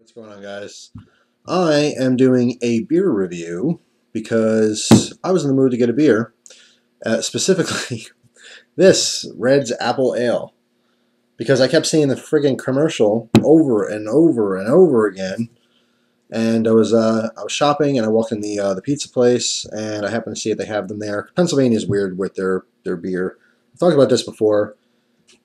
What's going on, guys? I am doing a beer review because I was in the mood to get a beer, specifically this Red's Apple Ale, because I kept seeing the friggin' commercial over and over and over again. And I was shopping and I walked in the pizza place and I happened to see that they have them there. Pennsylvania is weird with their beer. I've talked about this before.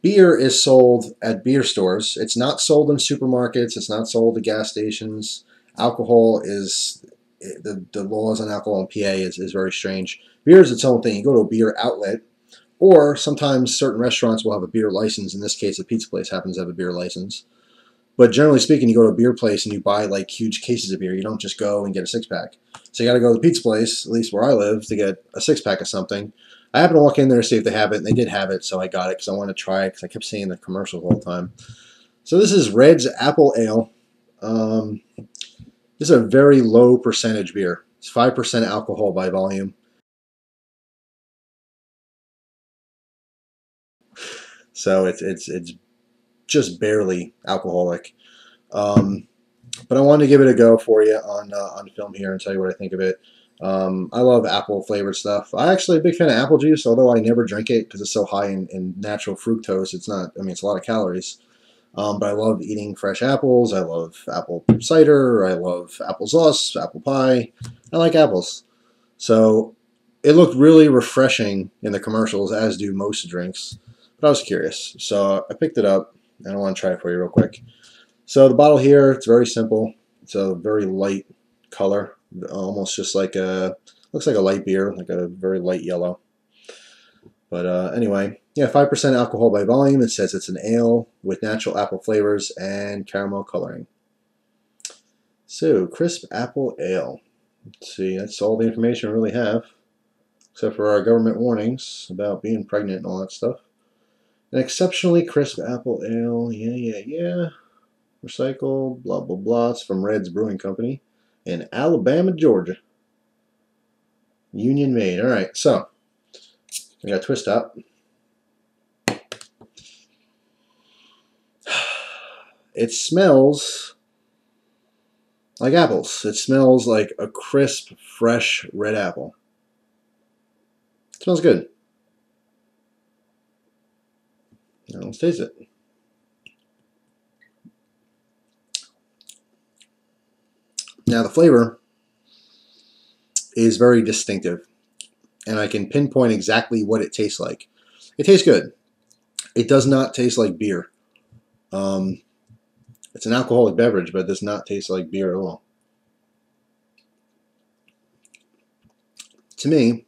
Beer is sold at beer stores. It's not sold in supermarkets. It's not sold at gas stations. Alcohol is, the laws on alcohol in PA is very strange. Beer is its own thing. You go to a beer outlet, or sometimes certain restaurants will have a beer license. In this case, a pizza place happens to have a beer license. But generally speaking, you go to a beer place and you buy like huge cases of beer. You don't just go and get a six-pack. So you got to go to the pizza place, at least where I live, to get a six-pack of something. I happened to walk in there to see if they have it, and they did have it, so I got it because I wanted to try it because I kept seeing the commercials all the time. So this is Red's Apple Ale. This is a very low percentage beer. It's 5% alcohol by volume. So it's just barely alcoholic. But I wanted to give it a go for you on film here and tell you what I think of it. I love apple flavored stuff. I actually am a big fan of apple juice, although I never drink it because it's so high in natural fructose. It's not, I mean, it's a lot of calories. But I love eating fresh apples. I love apple cider. I love applesauce, apple pie. I like apples. So it looked really refreshing in the commercials, as do most drinks. But I was curious. So I picked it up, and I want to try it for you real quick. So the bottle here, it's very simple. It's a very light color, almost just like looks like a light beer, like a very light yellow. But anyway, yeah, 5% alcohol by volume. It says it's an ale with natural apple flavors and caramel coloring. So, crisp apple ale. Let's see, that's all the information we really have, except for our government warnings about being pregnant and all that stuff. An exceptionally crisp apple ale, yeah. Recycled, blah, blah, blah. It's from Red's Brewing Company in Alabama, Georgia. Union made. All right, so we got twist up. It smells like apples. It smells like a crisp, fresh red apple. It smells good. Now let's taste it. Now the flavor is very distinctive, and I can pinpoint exactly what it tastes like. It tastes good. It does not taste like beer. It's an alcoholic beverage, but it does not taste like beer at all. To me,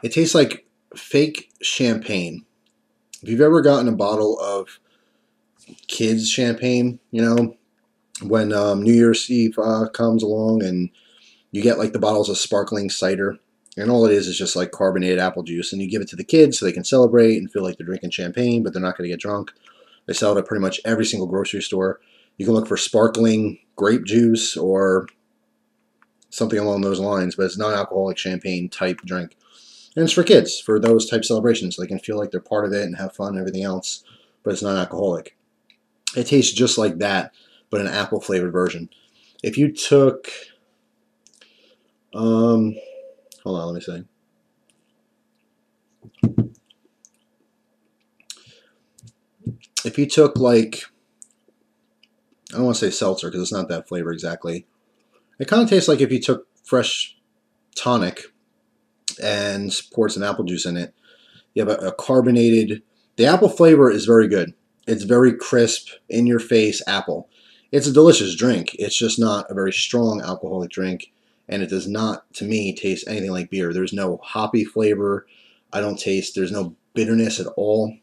it tastes like fake champagne. If you've ever gotten a bottle of kids' champagne, you know, when New Year's Eve comes along and you get like the bottles of sparkling cider, and all it is just like carbonated apple juice, and you give it to the kids so they can celebrate and feel like they're drinking champagne, but they're not going to get drunk. They sell it at pretty much every single grocery store. You can look for sparkling grape juice or something along those lines, but it's non-alcoholic champagne type drink. And it's for kids, for those type celebrations. So they can feel like they're part of it and have fun and everything else, but it's non-alcoholic. It tastes just like that, but an apple-flavored version. If you took, hold on, let me see. If you took like, I don't want to say seltzer because it's not that flavor exactly. It kind of tastes like if you took fresh tonic and poured some apple juice in it. You have a carbonated, the apple flavor is very good. It's very crisp, in your face apple. It's a delicious drink. It's just not a very strong alcoholic drink, and it does not, to me, taste anything like beer. There's no hoppy flavor. There's no bitterness at all.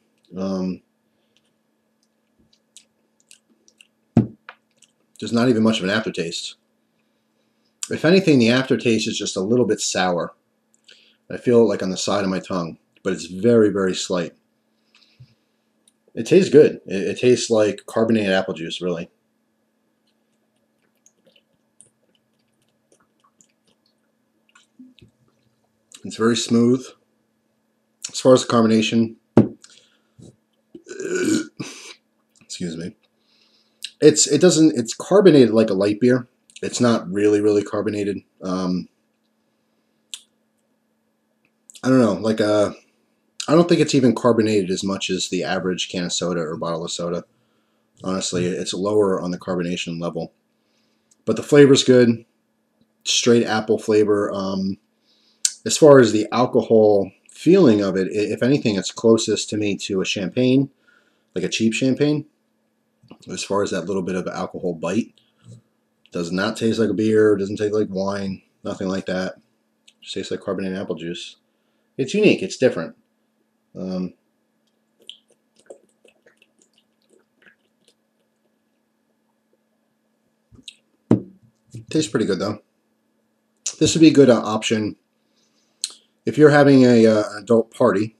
There's not even much of an aftertaste. If anything, the aftertaste is just a little bit sour. I feel it like on the side of my tongue, but it's very, very slight. It tastes good. It tastes like carbonated apple juice, really. It's very smooth. As far as the carbonation, excuse me, it's carbonated like a light beer. It's not really carbonated. I don't know, like I don't think it's even carbonated as much as the average can of soda or bottle of soda. Honestly, it's lower on the carbonation level, but the flavor's good. Straight apple flavor. As far as the alcohol feeling of it, if anything, it's closest to me to a champagne, like a cheap champagne. As far as that little bit of alcohol bite, does not taste like a beer. Doesn't taste like wine. Nothing like that. Just tastes like carbonated apple juice. It's unique. It's different. Um, Tastes pretty good though. This would be a good option if you're having an adult party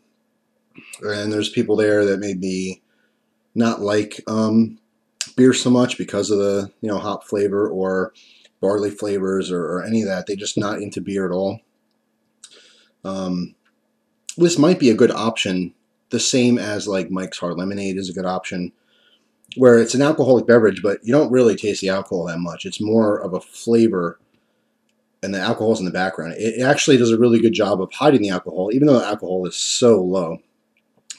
and there's people there that maybe not like beer so much because of the hop flavor or barley flavors or any of that. They're just not into beer at all. This might be a good option. The same as like Mike's Hard Lemonade is a good option, where it's an alcoholic beverage, but you don't really taste the alcohol that much. It's more of a flavor, and the alcohol's in the background. It actually does a really good job of hiding the alcohol, even though the alcohol is so low.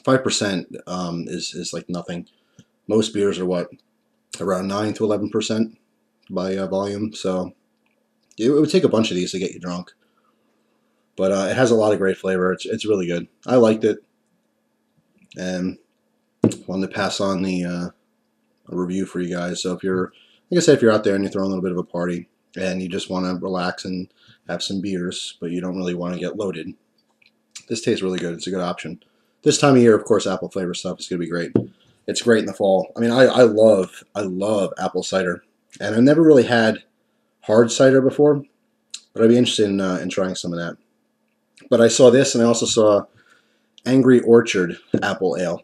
5% is like nothing. Most beers are what, around 9 to 11% by volume. So it would take a bunch of these to get you drunk. But it has a lot of great flavor. It's really good. I liked it, and wanted to pass on the a review for you guys. So if you're, like I said, if you're out there and you're throwing a little bit of a party and you just want to relax and have some beers, but you don't really want to get loaded, this tastes really good. It's a good option. This time of year, of course, apple flavor stuff is going to be great. It's great in the fall. I mean, I love apple cider, and I've never really had hard cider before, but I'd be interested in trying some of that. But I saw this, and I also saw Angry Orchard Apple Ale.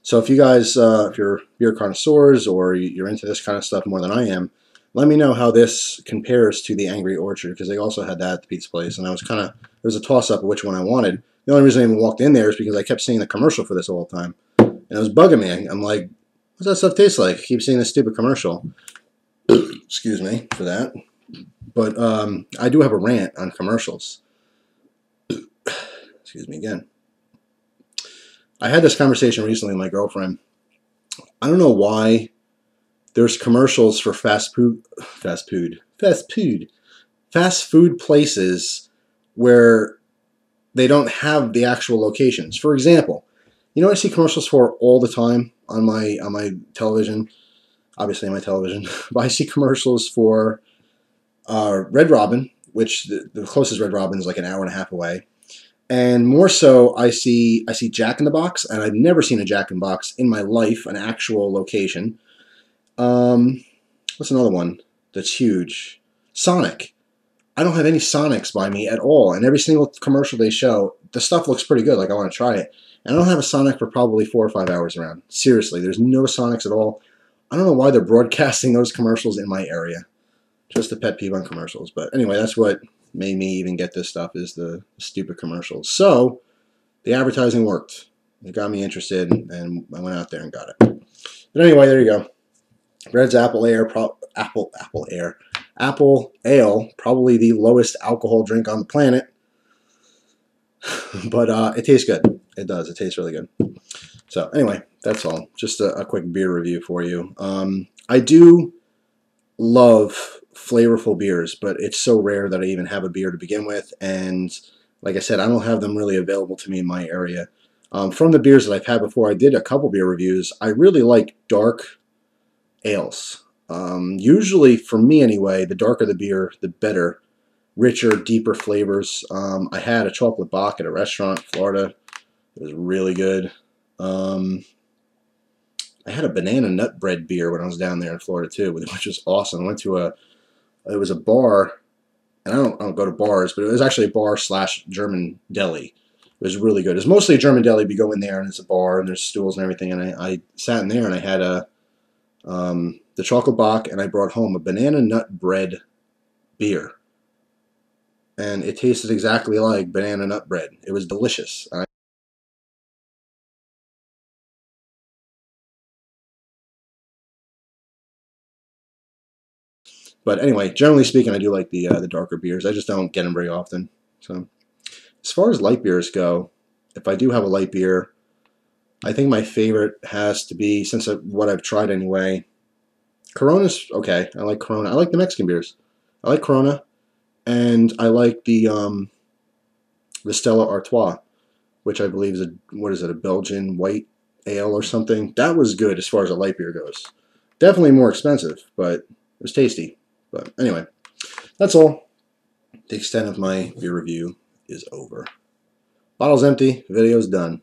So if you guys, if you're beer connoisseurs or you're into this kind of stuff more than I am, let me know how this compares to the Angry Orchard, because they also had that at the pizza place, and I was there was a toss-up of which one I wanted. The only reason I even walked in there is because I kept seeing the commercial for this all the time, and it was bugging me. I'm like, what's that stuff taste like? I keep seeing this stupid commercial. Excuse me for that. But I do have a rant on commercials. Excuse me again. I had this conversation recently with my girlfriend. I don't know why there's commercials for fast food places where they don't have the actual locations. For example, I see commercials for all the time on my television, obviously on my television, but I see commercials for Red Robin, which the closest Red Robin is like an hour and a half away. And more so, I see Jack in the Box, and I've never seen a Jack in the Box in my life, an actual location. What's another one that's huge? Sonic. I don't have any Sonics by me at all, and every single commercial they show, the stuff looks pretty good, like I want to try it. And I don't have a Sonic for probably 4 or 5 hours around. Seriously, there's no Sonics at all. I don't know why they're broadcasting those commercials in my area. Just a pet peeve on commercials. But anyway, that's what made me even get this stuff, is the stupid commercials. So the advertising worked. It got me interested, and I went out there and got it. But anyway, there you go. Red's Apple Ale, probably the lowest alcohol drink on the planet. But it tastes good. It does. It tastes really good. So anyway, that's all. Just a quick beer review for you. I do love flavorful beers, but it's so rare that I even have a beer to begin with. And like I said, I don't have them really available to me in my area. From the beers that I've had before, I did a couple beer reviews. I really like dark ales. Usually, for me anyway, the darker the beer, the better. Richer, deeper flavors. I had a chocolate Bock at a restaurant in Florida. It was really good. I had a banana nut bread beer when I was down there in Florida too, which was awesome. I went to it was a bar, and I don't go to bars, but it was actually a bar / German deli. It was really good. It's mostly a German deli, but you go in there and it's a bar and there's stools and everything. And I sat in there and I had the chocolate Bock, and I brought home a banana nut bread beer. And it tasted exactly like banana nut bread. It was delicious. But anyway, generally speaking, I do like the darker beers. I just don't get them very often. So as far as light beers go, if I do have a light beer, I think my favorite has to be, since what I've tried anyway, Corona's okay. I like Corona. I like the Mexican beers. I like Corona, and I like the Stella Artois, which I believe is a Belgian white ale or something. That was good as far as a light beer goes. Definitely more expensive, but it was tasty. But anyway, that's all. The extent of my beer review is over. Bottle's empty. Video's done.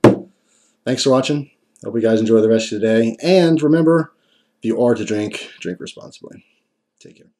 Thanks for watching. Hope you guys enjoy the rest of the day. And remember, if you are to drink, drink responsibly. Take care.